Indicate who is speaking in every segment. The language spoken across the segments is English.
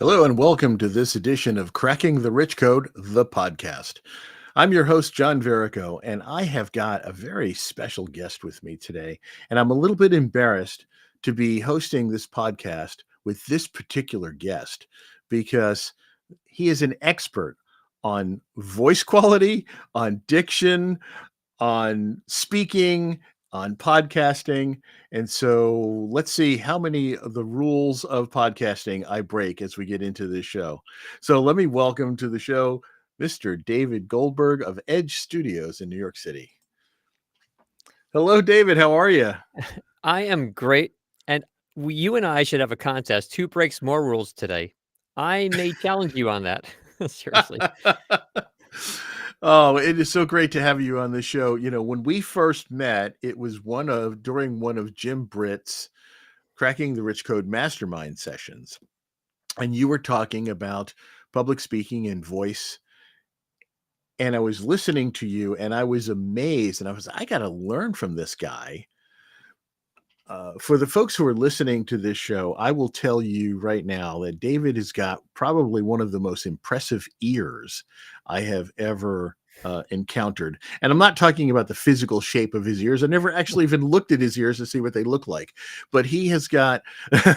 Speaker 1: Hello and welcome to this edition of Cracking the Rich Code, the podcast. I'm your host, John Verico, and I have got a very special guest with me today. And I'm a little bit embarrassed to be hosting this podcast with this particular guest because he is an expert on voice quality, on diction, on speaking, on podcasting. And so let's see how many of the rules of podcasting I break as we get into this show. So let me welcome to the show Mr. David Goldberg of Edge Studios in New York City. Hello, David. How are you?
Speaker 2: I am great. And you and I should have a contest. Who breaks more rules today? I may challenge you on that. Seriously.
Speaker 1: Oh, it is so great to have you on the show. You know, when we first met, it was during one of Jim Britt's Cracking the Rich Code mastermind sessions. And you were talking about public speaking and voice. And I was listening to you and I was amazed. And I got to learn from this guy. For the folks who are listening to this show, I will tell you right now that David has got probably one of the most impressive ears I have ever encountered. And I'm not talking about the physical shape of his ears. I never actually even looked at his ears to see what they look like. But he has got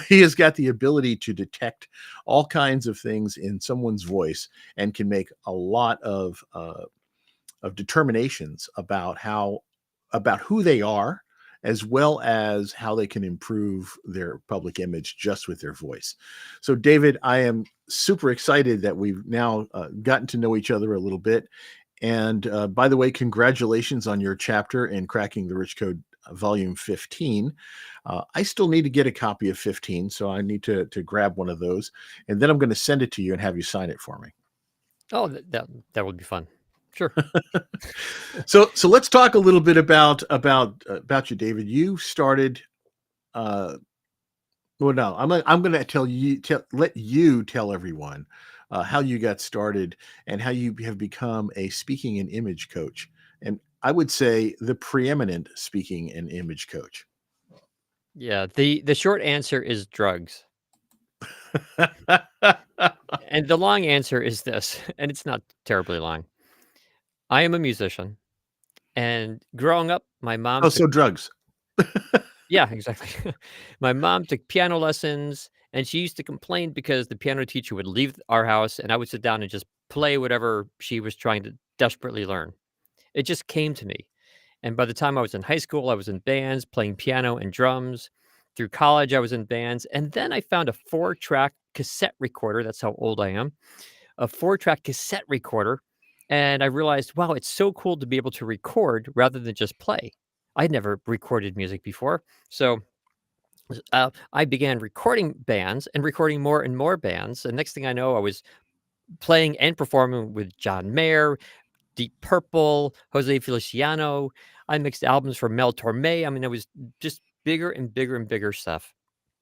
Speaker 1: he has got the ability to detect all kinds of things in someone's voice and can make a lot of determinations about who they are, as well as how they can improve their public image just with their voice. So, David, I am super excited that we've now gotten to know each other a little bit. And by the way, congratulations on your chapter in Cracking the Rich Code, Volume 15. I still need to get a copy of 15, so I need to grab one of those. And then I'm going to send it to you and have you sign it for me.
Speaker 2: Oh, that would be fun. Sure.
Speaker 1: So let's talk a little bit about you, David. You started. Well, no, I'm going to let you tell everyone how you got started and how you have become a speaking and image coach, and I would say the preeminent speaking and image coach.
Speaker 2: Yeah. The short answer is drugs. And the long answer is this, and it's not terribly long. I am a musician. And growing up, my mom
Speaker 1: Oh,
Speaker 2: took
Speaker 1: so drugs.
Speaker 2: yeah, exactly. My mom took piano lessons, and she used to complain because the piano teacher would leave our house, and I would sit down and just play whatever she was trying to desperately learn. It just came to me. And by the time I was in high school, I was in bands, playing piano and drums. Through college, I was in bands. And then I found a 4-track cassette recorder. That's how old I am. A 4-track cassette recorder. And I realized, wow, it's so cool to be able to record rather than just play. I'd never recorded music before. So I began recording bands and recording more and more bands. And next thing I know, I was playing and performing with John Mayer, Deep Purple, Jose Feliciano. I mixed albums for Mel Torme. I mean, it was just bigger and bigger and bigger stuff.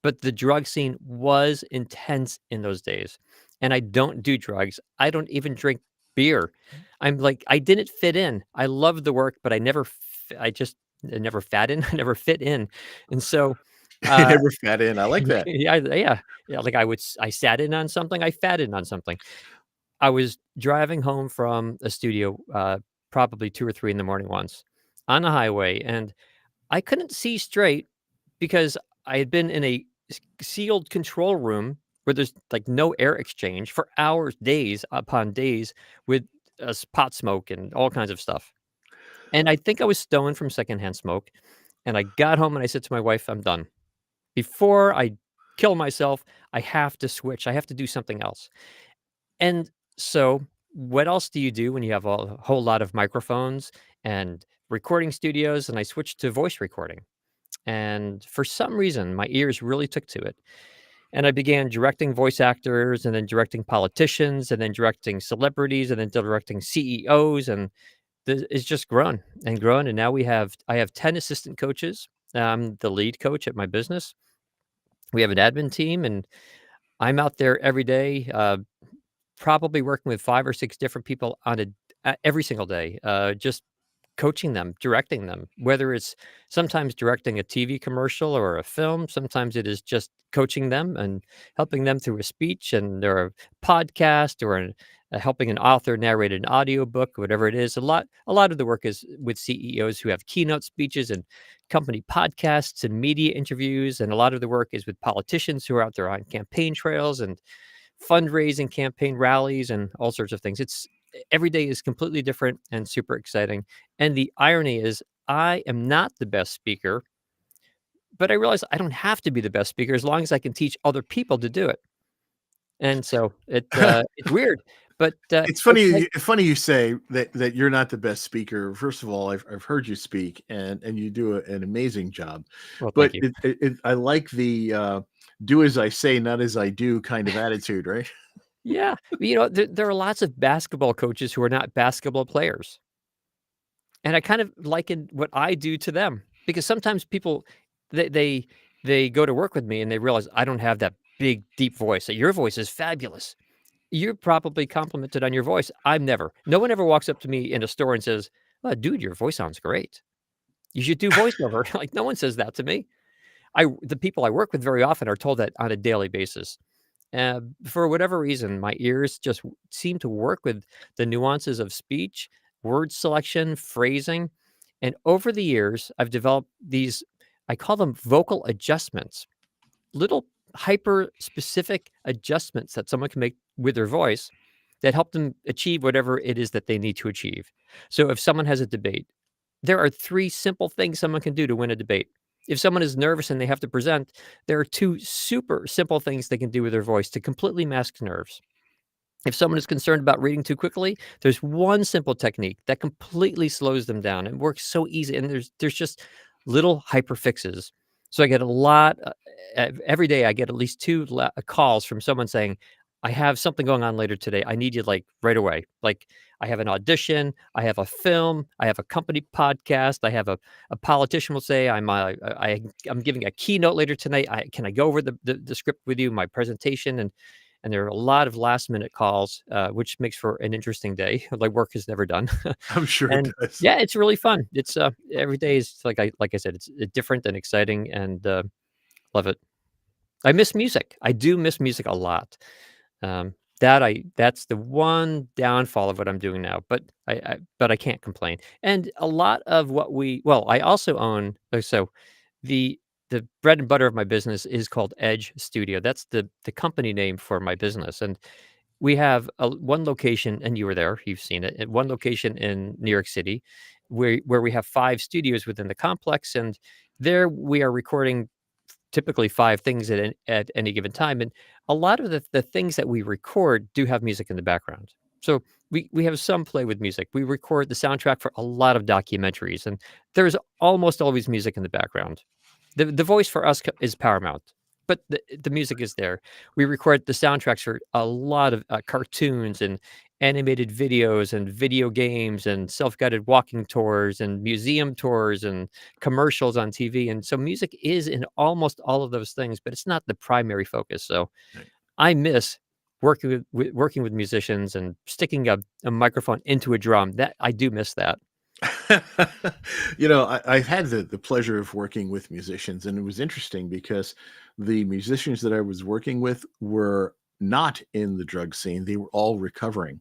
Speaker 2: But the drug scene was intense in those days. And I don't do drugs. I don't even drink beer. I'm like, I didn't fit in. I loved the work, but I never, I never fat in. I never fit in. And so,
Speaker 1: I
Speaker 2: uh,
Speaker 1: never fat in. I like that.
Speaker 2: yeah. Like I sat in on something. I fat in on something. I was driving home from a studio, probably 2 or 3 in the morning once on the highway, and I couldn't see straight because I had been in a sealed control room where there's, like, no air exchange for hours, days upon days with, pot smoke and all kinds of stuff. And I think I was stoned from secondhand smoke, and I got home and I said to my wife, "I'm done. Before I kill myself, I have to switch. I have to do something else." And so, what else do you do when you have a whole lot of microphones and recording studios? And I switched to voice recording. And for some reason, my ears really took to it. And I began directing voice actors and then directing politicians and then directing celebrities and then directing CEOs. And it's just grown and grown. And now I have 10 assistant coaches. I'm the lead coach at my business. We have an admin team, and I'm out there every day, probably working with 5 or 6 different people on every single day, just coaching them, directing them, whether it's sometimes directing a TV commercial or a film, sometimes it is just coaching them and helping them through a speech and or a podcast or helping an author narrate an audiobook, whatever it is. A lot of the work is with CEOs who have keynote speeches and company podcasts and media interviews, and a lot of the work is with politicians who are out there on campaign trails and fundraising campaign rallies and all sorts of things. It's every day is completely different and super exciting. And the irony is I am not the best speaker, but I realize I don't have to be the best speaker as long as I can teach other people to do it. And so it's weird, but
Speaker 1: It's
Speaker 2: it's like,
Speaker 1: funny you say that you're not the best speaker. First of all, I've heard you speak, and you do an amazing job.
Speaker 2: well, thank
Speaker 1: But
Speaker 2: you.
Speaker 1: I like the do as I say, not as I do kind of attitude, right?
Speaker 2: Yeah, there are lots of basketball coaches who are not basketball players. And I kind of liken what I do to them because sometimes people they they they go to work with me and they realize I don't have that big deep voice. That your voice is fabulous. You're probably complimented on your voice. I'm never. No one ever walks up to me in a store and says, "Oh, dude, your voice sounds great. You should do voiceover." Like no one says that to me. The people I work with very often are told that on a daily basis. For whatever reason, my ears just seem to work with the nuances of speech, word selection, phrasing. And over the years, I've developed these, I call them vocal adjustments, little hyper specific adjustments that someone can make with their voice that help them achieve whatever it is that they need to achieve. So if someone has a debate, there are three simple things someone can do to win a debate. If someone is nervous and they have to present, there are two super simple things they can do with their voice to completely mask nerves. If someone is concerned about reading too quickly, there's one simple technique that completely slows them down and works so easy. And there's just little hyper fixes. So I get a lot every day. I get at least two calls from someone saying, "I have something going on later today. I need you like right away. Like I have an audition, I have a film, I have a company podcast, I have a politician will say I'm giving a keynote later tonight. Can I go over the script with you, my presentation?" And there are a lot of last minute calls, which makes for an interesting day, like work is never done.
Speaker 1: I'm sure it
Speaker 2: And
Speaker 1: does.
Speaker 2: yeah, it's really fun. It's every day is like I said, it's different and exciting, and love it. I miss music. I do miss music a lot. That's the one downfall of what I'm doing now, but I can't complain. And a lot of what I also own. So the the bread and butter of my business is called Edge Studio. That's the company name for my business, and we have one location, and you were there, you've seen it, at one location in New York City, where we have 5 studios within the complex, and there we are recording typically 5 things at any given time, and a lot of the things that we record do have music in the background. So we have some play with music. We record the soundtrack for a lot of documentaries, and there's almost always music in the background. The voice for us is paramount, but the music is there. We record the soundtracks for a lot of cartoons and animated videos and video games and self-guided walking tours and museum tours and commercials on TV. And so music is in almost all of those things, but it's not the primary focus. So
Speaker 1: Right.
Speaker 2: I miss working with musicians and sticking a microphone into a drum. That I do miss that.
Speaker 1: I've had the pleasure of working with musicians, and it was interesting because the musicians that I was working with were not in the drug scene. They were all recovering.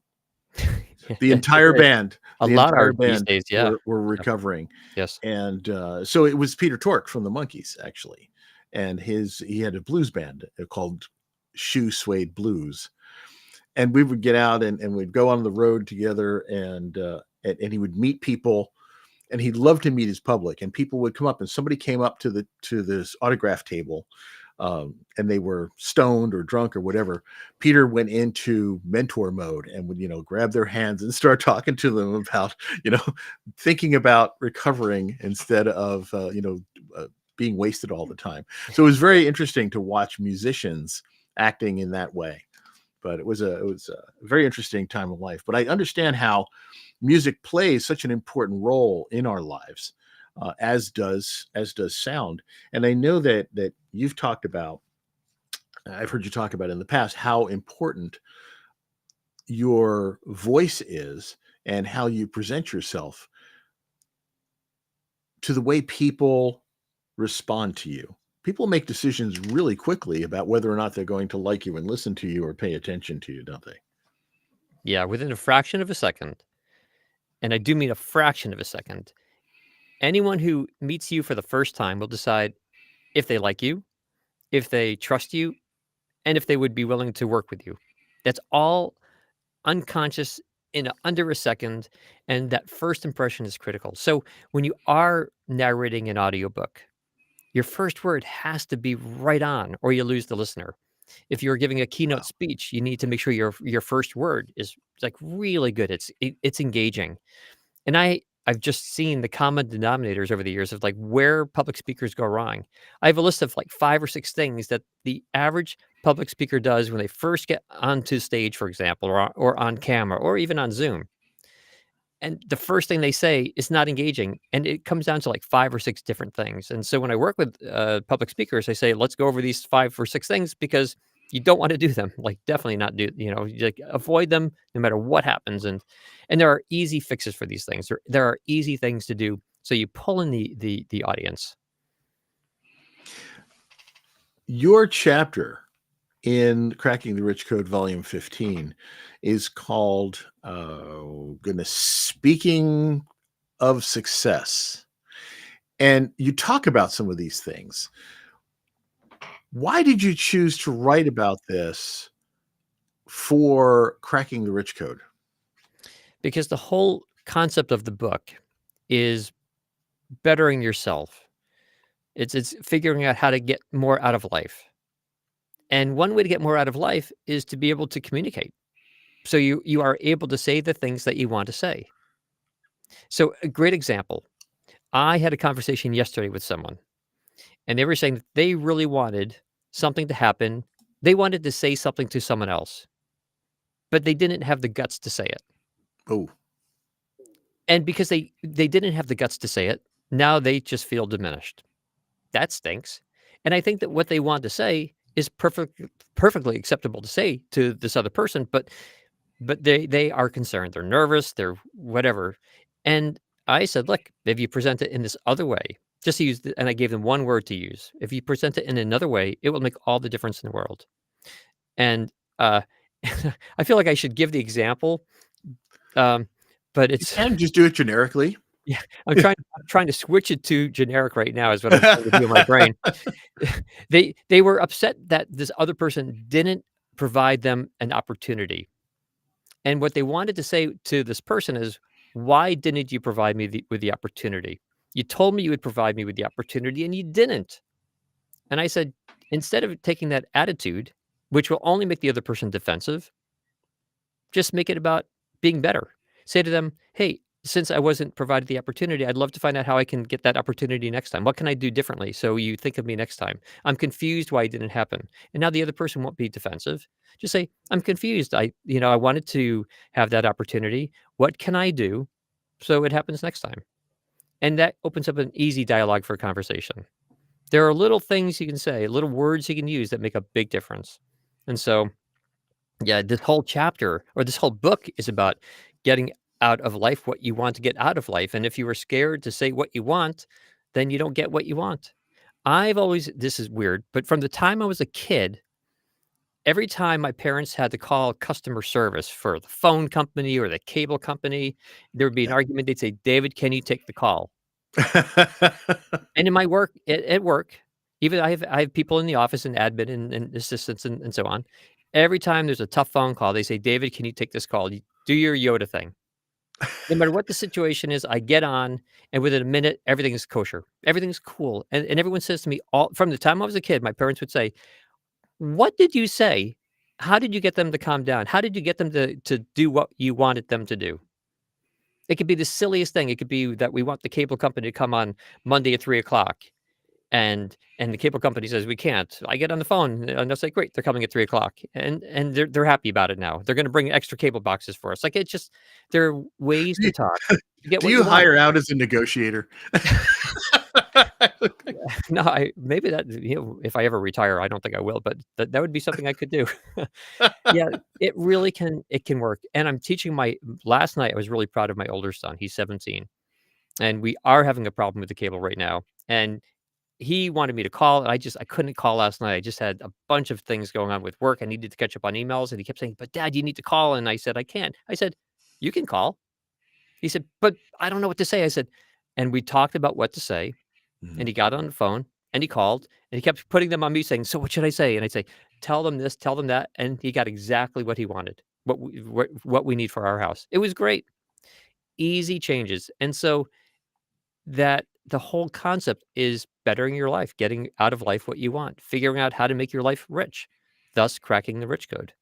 Speaker 2: Yeah,
Speaker 1: The entire
Speaker 2: there is.
Speaker 1: band,
Speaker 2: A
Speaker 1: the
Speaker 2: lot
Speaker 1: entire
Speaker 2: are these
Speaker 1: band
Speaker 2: days. Yeah.
Speaker 1: were
Speaker 2: Yeah.
Speaker 1: recovering.
Speaker 2: Yes.
Speaker 1: And so it was Peter Tork from the Monkees, actually. And he had a blues band called Shoe Suede Blues. And we would get out and we'd go on the road together, and he would meet people, and he'd love to meet his public, and people would come up, and somebody came up to this autograph table, and they were stoned or drunk or whatever. Peter went into mentor mode and would grab their hands and start talking to them about you know thinking about recovering instead of being wasted all the time. So it was very interesting to watch musicians acting in that way. But it was a very interesting time of life. But I understand how music plays such an important role in our lives, as does sound. And I know that you've talked about, I've heard you talk about in the past how important your voice is and how you present yourself. to the way people respond to you. People make decisions really quickly about whether or not they're going to like you and listen to you or pay attention to you, don't they?
Speaker 2: Yeah, within a fraction of a second, and I do mean a fraction of a second, anyone who meets you for the first time will decide if they like you, if they trust you, and if they would be willing to work with you. That's all unconscious in under a second, and that first impression is critical. So when you are narrating an audiobook, your first word has to be right on, or you lose the listener. If you're giving a keynote
Speaker 1: Wow.
Speaker 2: speech, you need to make sure your first word is like really good. It's engaging. And I've just seen the common denominators over the years of like where public speakers go wrong. I have a list of like 5 or 6 things that the average public speaker does when they first get onto stage, for example, or on camera, or even on Zoom. And the first thing they say is not engaging, and it comes down to like 5 or 6 different things. And so when I work with public speakers, I say, let's go over these 5 or 6 things because you don't want to do them. Like definitely not do, like avoid them no matter what happens. And there are easy fixes for these things. There are easy things to do. So you pull in the audience.
Speaker 1: Your chapter in Cracking the Rich Code, Volume 15, is called, oh, goodness, Speaking of Success. And you talk about some of these things. Why did you choose to write about this for Cracking the Rich Code?
Speaker 2: Because the whole concept of the book is bettering yourself. It's figuring out how to get more out of life. And one way to get more out of life is to be able to communicate. So you are able to say the things that you want to say. So a great example, I had a conversation yesterday with someone, and they were saying that they really wanted something to happen. They wanted to say something to someone else, but they didn't have the guts to say it.
Speaker 1: Oh,
Speaker 2: And because they didn't have the guts to say it, now they just feel diminished. That stinks. And I think that what they want to say is perfectly acceptable to say to this other person, but they are concerned. They're nervous, they're whatever. And I said, "Look, if you present it in this other way, just use the," and I gave them one word to use. "If you present it in another way, it will make all the difference in the world." And, uh, I feel like I should give the example, um, but
Speaker 1: you
Speaker 2: it's
Speaker 1: can just do it generically.
Speaker 2: yeah, I'm trying to switch it to generic right now is what I'm trying to do in my brain. They were upset that this other person didn't provide them an opportunity. And what they wanted to say to this person is, "Why didn't you provide me with the opportunity? You told me you would provide me with the opportunity, and you didn't." And I said, "Instead of taking that attitude, which will only make the other person defensive, just make it about being better. Say to them, hey, since I wasn't provided the opportunity, I'd love to find out how I can get that opportunity next time. What can I do differently so you think of me next time? I'm confused why it didn't happen." And now the other person won't be defensive. Just say, "I'm confused. I wanted to have that opportunity. What can I do so it happens next time?" And that opens up an easy dialogue for a conversation. There are little things you can say, little words you can use that make a big difference. And so yeah, this whole chapter or this whole book is about getting out of life what you want to get out of life. And if you are scared to say what you want, then you don't get what you want. I've always, this is weird, but from the time I was a kid, every time my parents had to call customer service for the phone company or the cable company, there would be an
Speaker 1: Yeah.
Speaker 2: argument. They'd say, "David, can you take the call?" And in my work, at work, even I have people in the office and admin and assistants and so on. Every time there's a tough phone call, they say, "David, can you take this call? You do your Yoda thing." No matter what the situation is, I get on, and within a minute, everything is kosher. Everything's cool. And everyone says to me all from the time I was a kid, my parents would say, "What did you say? How did you get them to calm down? How did you get them to do what you wanted them to do?" It could be the silliest thing. It could be that we want the cable company to come on Monday at 3 o'clock. And the cable company says, "We can't." I get on the phone and I say, "Great, they're coming at 3 o'clock." And they're happy about it now. They're gonna bring extra cable boxes for us. Like, it's just there are ways to talk to get
Speaker 1: Do
Speaker 2: what
Speaker 1: you
Speaker 2: you want.
Speaker 1: hire out as a negotiator?
Speaker 2: No, I maybe that, if I ever retire, I don't think I will, but that would be something I could do. Yeah, it can work. And I'm teaching my last night, I was really proud of my older son. He's 17. and we are having a problem with the cable right now, and he wanted me to call, and I couldn't call last night. I just had a bunch of things going on with work. I needed to catch up on emails, and he kept saying, "But dad, you need to call." And I said, "I can't." I said, "You can call." He said, "But I don't know what to say." I said, and we talked about what to say, and
Speaker 1: Mhm.
Speaker 2: he got on the phone and he called and he kept putting them on me saying, "So what should I say?" And I'd say, "Tell them this, tell them that." And he got exactly what he wanted, what we need for our house. It was great. Easy changes. And so that the whole concept is bettering your life, getting out of life what you want, figuring out how to make your life rich, thus cracking the rich code.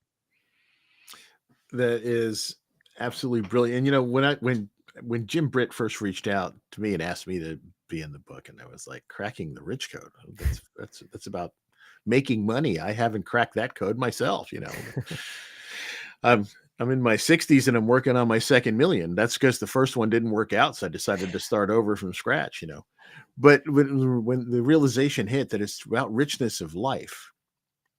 Speaker 1: That is absolutely brilliant. And when Jim Britt first reached out to me and asked me to be in the book, and I was like, cracking the rich code. That's about making money. I haven't cracked that code myself. I'm I'm in my 60s and I'm working on my second million. That's because the first one didn't work out, so I decided to start over from scratch. But when the realization hit that it's about richness of life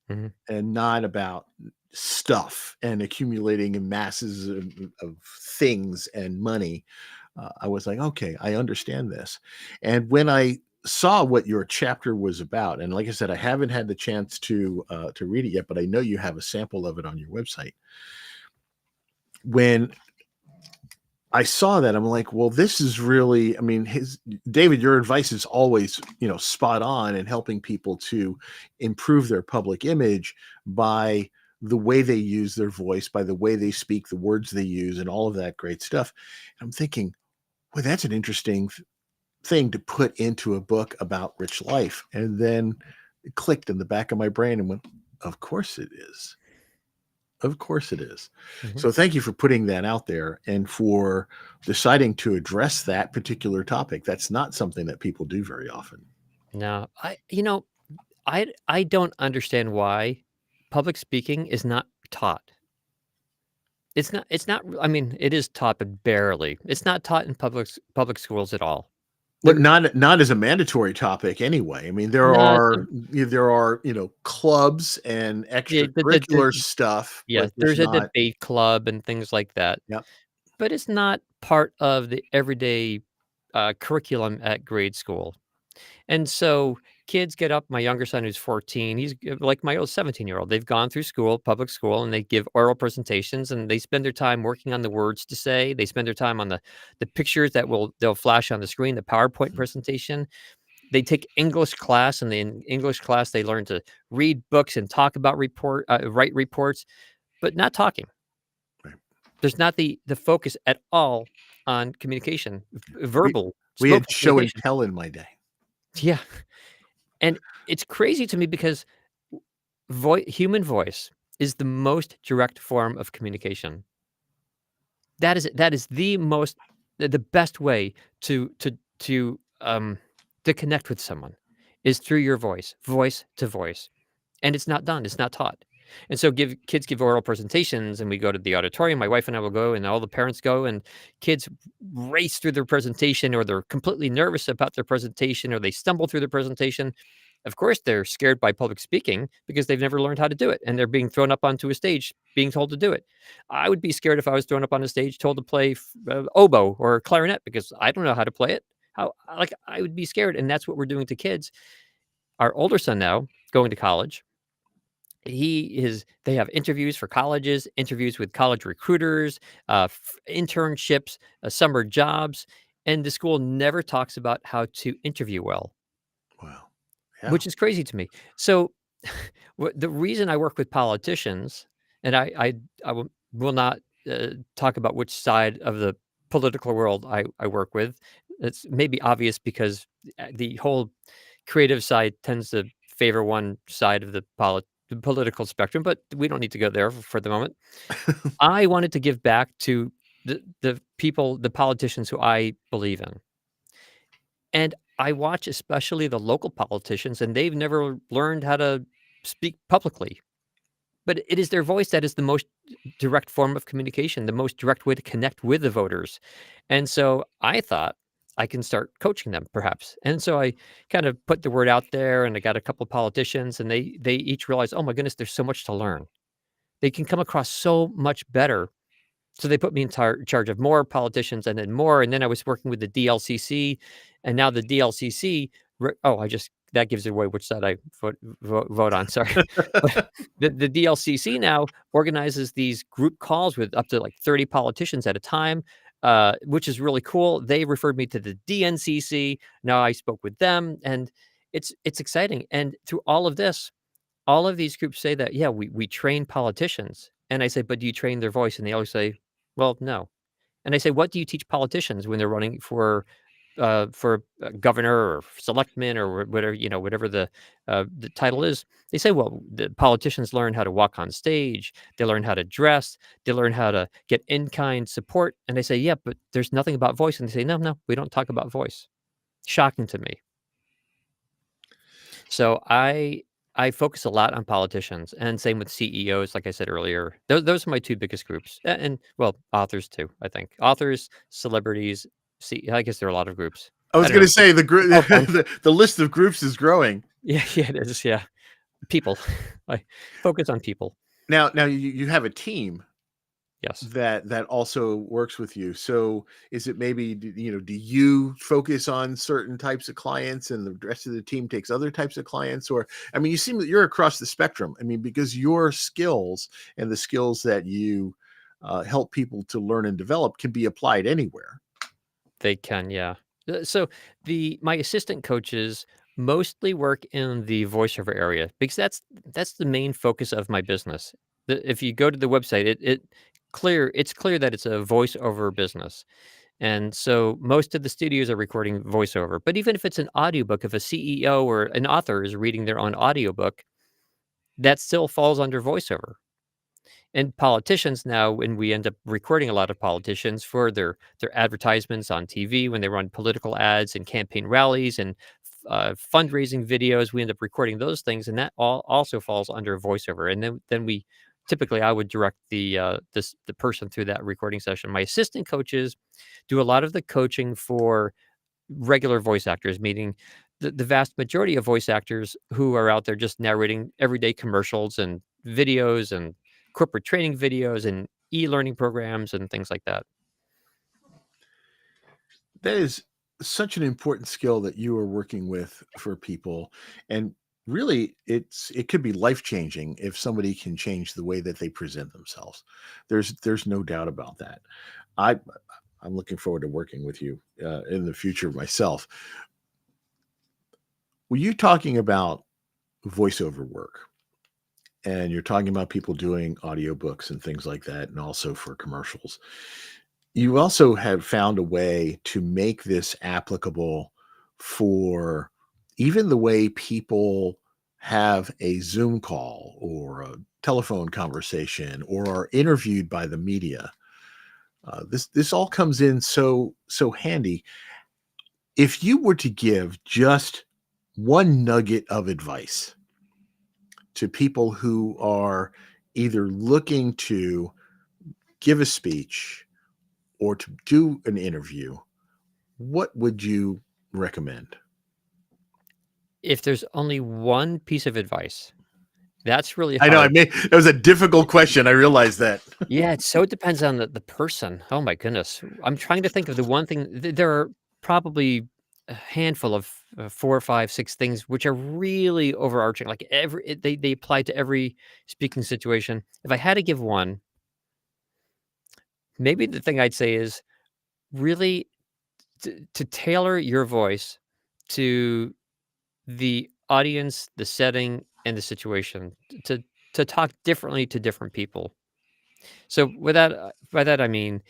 Speaker 2: Mhm.
Speaker 1: and not about stuff and accumulating masses of things and money, I was like, okay, I understand this. And when I saw what your chapter was about, and like I said, I haven't had the chance to read it yet, but I know you have a sample of it on your website. When I saw that, I'm like, well, this is really, I mean, David, your advice is always, spot on in helping people to improve their public image by the way they use their voice, by the way they speak, the words they use, and all of that great stuff. And I'm thinking, well, that's an interesting thing to put into a book about rich life. And then it clicked in the back of my brain and went, of course it is. Of course it is.
Speaker 2: Mhm.
Speaker 1: So thank you for putting that out there and for deciding to address that particular topic. That's not something that people do very often.
Speaker 2: No, I don't understand why public speaking is not taught. It's not I mean, it is taught, but barely. It's not taught in public schools at all.
Speaker 1: But
Speaker 2: There
Speaker 1: not as a mandatory topic anyway. I mean, there
Speaker 2: no,
Speaker 1: are there are, clubs and
Speaker 2: the
Speaker 1: extracurricular stuff,
Speaker 2: yes,
Speaker 1: but there's
Speaker 2: there's a
Speaker 1: not.
Speaker 2: debate club and things like that,
Speaker 1: Yep.
Speaker 2: but it's not part of the everyday, curriculum at grade school. And so kids get up, my younger son who's 14, he's like my old 17-year-old. They've gone through school, public school, and they give oral presentations and they spend their time working on the words to say. They spend their time on the pictures that they'll flash on the screen, the PowerPoint
Speaker 1: Mhm.
Speaker 2: presentation. They take English class, and in English class they learn to read books and talk about write reports, but not talking.
Speaker 1: Right.
Speaker 2: There's not the focus at all on communication,
Speaker 1: We
Speaker 2: verbal,
Speaker 1: we had
Speaker 2: spoken
Speaker 1: show and
Speaker 2: communication.
Speaker 1: tell in my day.
Speaker 2: Yeah, and it's crazy to me because human voice is the most direct form of communication. That is the most the best way to connect with someone is through your voice, voice to voice. And it's not done, it's not taught. And so give oral presentations and we go to the auditorium, my wife and I will go and all the parents go and kids race through their presentation or they're completely nervous about their presentation or they stumble through their presentation. Of course, they're scared by public speaking because they've never learned how to do it and they're being thrown up onto a stage being told to do it. I would be scared if I was thrown up on a stage told to play oboe or clarinet because I don't know how to play it. How like I would be scared and that's what we're doing to kids. Our older son now going to college, they have interviews for colleges, interviews with college recruiters, internships, summer jobs, and the school never talks about how to interview well,
Speaker 1: Wow. Yeah.
Speaker 2: which is crazy to me. So, the reason I work with politicians, and I will not talk about which side of the political world I work with. It's maybe obvious because the whole creative side tends to favor one side of the political spectrum, but we don't need to go there for the moment. I wanted to give back to the people, the politicians who I believe in. And I watch especially the local politicians, and they've never learned how to speak publicly. But it is their voice that is the most direct form of communication, the most direct way to connect with the voters. And so I thought I can start coaching them perhaps. And so I kind of put the word out there and I got a couple of politicians and they each realized, "Oh my goodness, there's so much to learn." They can come across so much better So they put me in charge of more politicians and then more, and then I was working with the DLCC, and now the DLCC I just that gives away which side I vote on, sorry. But the DLCC now organizes these group calls with up to, like, 30 politicians at a time, which is really cool. They referred me to the DNCC. Now I spoke with them, and it's exciting, and through all of this, all of these groups say that, "Yeah, we train politicians." And I say, "But do you train their voice?" And they always say, "Well, no." And I say, "What do you teach politicians when they're running for governor or selectman or whatever, whatever the title is?" They say, "Well, the politicians learn how to walk on stage, they learn how to dress, they learn how to get in-kind support." And I say, "Yeah, but there's nothing about voice." And they say, "No, no, we don't talk about voice." Shocking to me. So I focus a lot on politicians, and same with CEOs, like I said earlier. Those are my 2 biggest groups, and, well, authors too, I think. Authors, celebrities, I guess there are a lot of groups.
Speaker 1: I
Speaker 2: I
Speaker 1: was
Speaker 2: don't
Speaker 1: gonna
Speaker 2: know.
Speaker 1: say
Speaker 2: Oh, fun.
Speaker 1: the list of groups is growing.
Speaker 2: Yeah, yeah, it is, yeah. People. I focus on people.
Speaker 1: Now you have a team
Speaker 2: Yes.
Speaker 1: that also works with you. So is it maybe do you focus on certain types of clients and the rest of the team takes other types of clients? Or I mean, you seem that you're across the spectrum. I mean, because your skills and the skills that you help people to learn and develop can be applied anywhere.
Speaker 2: They can, yeah. So my assistant coaches mostly work in the voiceover area because that's the main focus of my business. If you go to the website, it's clear that it's a voiceover business. And so most of the studios are recording voiceover. But even if it's an audiobook, if a CEO or an author is reading their own audiobook, that still falls under voiceover. And politicians now, when we end up recording a lot of politicians for their advertisements on TV, when they run political ads and campaign rallies and fundraising videos, we end up recording those things, and that all also falls under voiceover. And then we typically I would direct the person through that recording session. My assistant coaches do a lot of the coaching for regular voice actors, meaning the vast majority of voice actors who are out there just narrating everyday commercials and videos and corporate training videos and e-learning programs and things like that.
Speaker 1: That is such an important skill that you are working with for people. And really it could be life changing if somebody can change the way that they present themselves. There's no doubt about that. I I'm looking forward to working with you in the future myself. Were you talking about voiceover work? And you're talking about people doing audiobooks and things like that, and also for commercials. You also have found a way to make this applicable for even the way people have a Zoom call or a telephone conversation or are interviewed by the media. This all comes in so handy. If you were to give just one nugget of advice to people who are either looking to give a speech or to do an interview, what would you recommend?
Speaker 2: If there's only one piece of advice, that's really
Speaker 1: I know I
Speaker 2: hard.
Speaker 1: made that was a difficult question. I realize that.
Speaker 2: Yeah, it so depends on the person. Oh my goodness. I'm trying to think of the one thing. There are probably a handful of 4, 5, 6 things which are really overarching. Like they apply to every speaking situation. If I had to give one, maybe the thing I'd say is really to tailor your voice to the audience, the setting, and the situation. To talk differently to different people. So by that I mean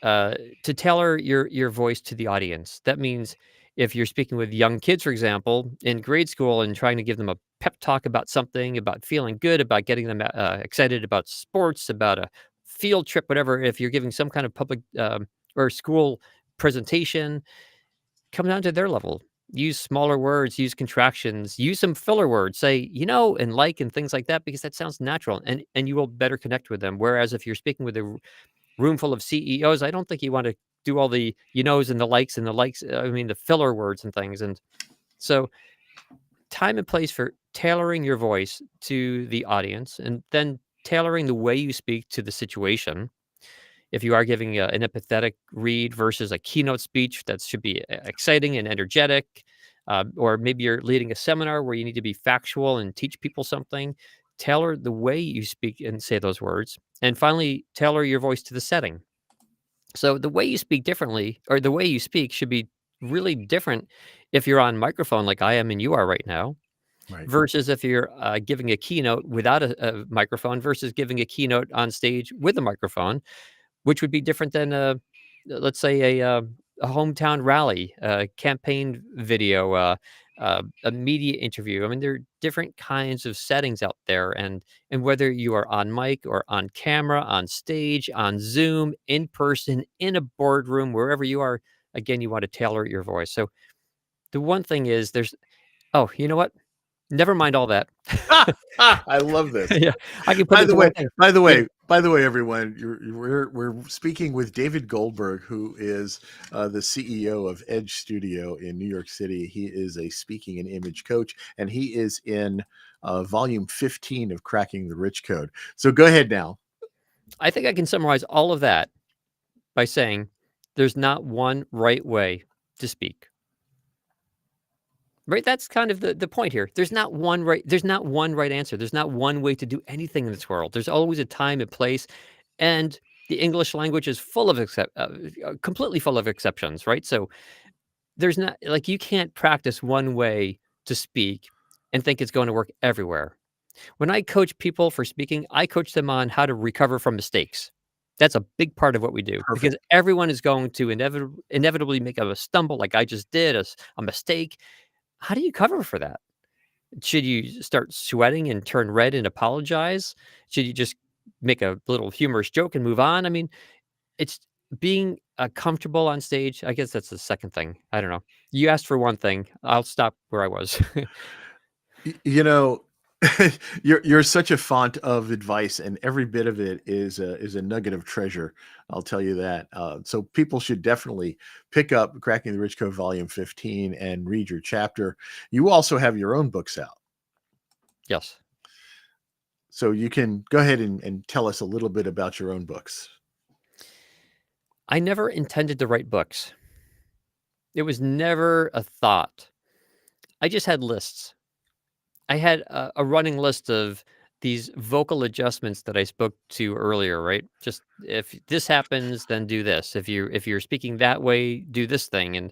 Speaker 2: to tailor your voice to the audience. That means if you're speaking with young kids, for example, in grade school and trying to give them a pep talk about something, about feeling good, about getting them excited about sports, about a field trip, whatever. If you're giving some kind of public or school presentation, come down to their level. Use smaller words, use contractions, use some filler words. Say, and like and things like that because that sounds natural and you will better connect with them. Whereas if you're speaking with a room full of CEOs, I don't think you want to do all the and the likes and the likes. I mean, the filler words and things. And so, time and place for tailoring your voice to the audience and then tailoring the way you speak to the situation. if you are giving an empathetic read versus a keynote speech that should be exciting and energetic, or maybe you're leading a seminar where you need to be factual and teach people something, tailor the way you speak and say those words. And finally, tailor your voice to the setting. So the way you speak differently, or the way you speak, should be really different if you're on microphone like I am and you are right now,
Speaker 1: Right.
Speaker 2: versus if you're giving a keynote without a microphone versus giving a keynote on stage with a microphone, which would be different than let's say a hometown rally, a campaign video, a media interview. I mean, there are different kinds of settings out there, and whether you are on mic or on camera, on stage, on Zoom, in person, in a boardroom, wherever you are, again, you want to tailor your voice. So the one thing is, oh, you know what? Never mind all that.
Speaker 1: I love this.
Speaker 2: Yeah, I can put
Speaker 1: By
Speaker 2: it
Speaker 1: the
Speaker 2: to
Speaker 1: way,
Speaker 2: one thing.
Speaker 1: by the
Speaker 2: Yeah,
Speaker 1: way, by the way, everyone, we're speaking with David Goldberg, who is the CEO of Edge Studio in New York City. He is a speaking and image coach, and he is in volume 15 of Cracking the Rich Code. So go ahead now.
Speaker 2: I think I can summarize all of that by saying there's not one right way to speak. Right? That's kind of the point here. There's not one right answer. There's not one way to do anything in this world. There's always a time and place, and the English language is full of completely full of exceptions, right? So there's not like you can't practice one way to speak and think it's going to work everywhere. When I coach people for speaking, I coach them on how to recover from mistakes. That's a big part of what we do because
Speaker 1: Perfect.
Speaker 2: everyone is going to inevitably make a stumble like I just did, a mistake. How do you cover for that? Should you start sweating and turn red and apologize? Should you just make a little humorous joke and move on? I mean, it's being comfortable on stage. I guess that's the second thing. I don't know. You asked for one thing. I'll stop where I was.
Speaker 1: You know, you're such a font of advice, and every bit of it is a nugget of treasure. I'll tell you that. So people should definitely pick up Cracking the Rich Code Volume 15 and read your chapter. You also have your own books out,
Speaker 2: Yes.
Speaker 1: so you can go ahead and tell us a little bit about your own books.
Speaker 2: I never intended to write books. It was never a thought. I just had lists. I had a running list of these vocal adjustments that I spoke to earlier, right? Just if this happens, then do this. If you're speaking that way, do this thing.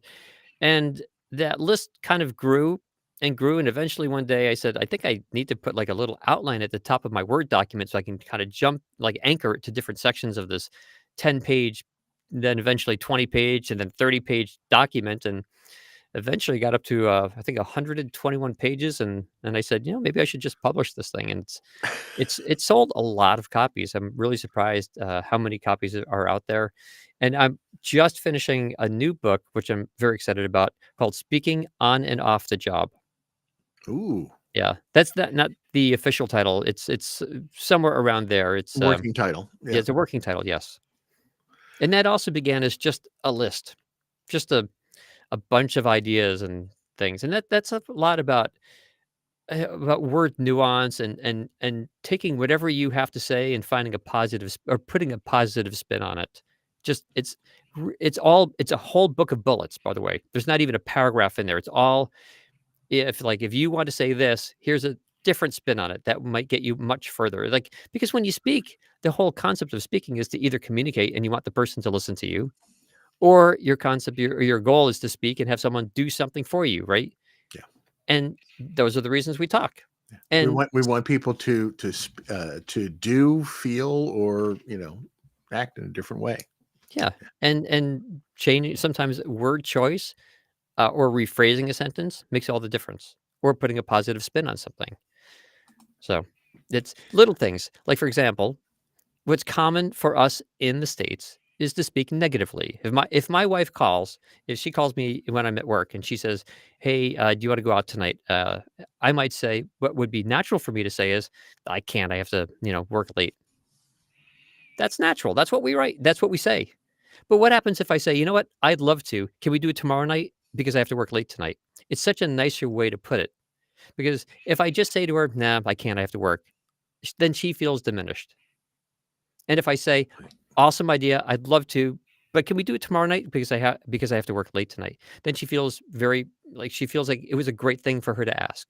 Speaker 2: And that list kind of grew and grew. And eventually one day I said, I think I need to put like a little outline at the top of my Word document so I can kind of jump, like anchor it to different sections of this 10-page, then eventually 20-page, and then 30-page document. And eventually got up to I think 121 pages, and I said, maybe I should just publish this thing. And it's sold a lot of copies. I'm really surprised how many copies are out there. And I'm just finishing a new book, which I'm very excited about, called Speaking on and Off the Job.
Speaker 1: Ooh,
Speaker 2: Yeah, that's not the official title. It's somewhere around there.
Speaker 1: working title.
Speaker 2: Yeah,
Speaker 1: Yeah.
Speaker 2: it's a working title, yes. And that also began as just a list, just a bunch of ideas and things. And that's a lot about word nuance and taking whatever you have to say and finding a or putting a positive spin on it. Just it's a whole book of bullets, by the way. There's not even a paragraph in there. It's all, if you want to say this, here's a different spin on it that might get you much further. Like, because when you speak, the whole concept of speaking is to either communicate and you want the person to listen to you, or your goal is to speak and have someone do something for you, right?
Speaker 1: Yeah.
Speaker 2: And those are the reasons we talk.
Speaker 1: Yeah. We
Speaker 2: And
Speaker 1: want people to do, feel, or act in a different way.
Speaker 2: yeah, and changing sometimes word choice, or rephrasing a sentence makes all the difference, or putting a positive spin on something. So it's little things. Like, for example, what's common for us in the States is to speak negatively. If my wife calls, if she calls me when I'm at work and she says, "Hey, do you want to go out tonight?" I might say what would be natural for me to say is, "I can't. I have to, work late." That's natural. That's what we write. That's what we say. But what happens if I say, "You know what? I'd love to. Can we do it tomorrow night because I have to work late tonight?" It's such a nicer way to put it, because if I just say to her, "Nah, I can't. I have to work," then she feels diminished. And if I say,
Speaker 1: Exactly.
Speaker 2: awesome idea. I'd love to, but can we do it tomorrow night because I have to work late tonight." Then she feels very like she feels like it was a great thing for her to ask.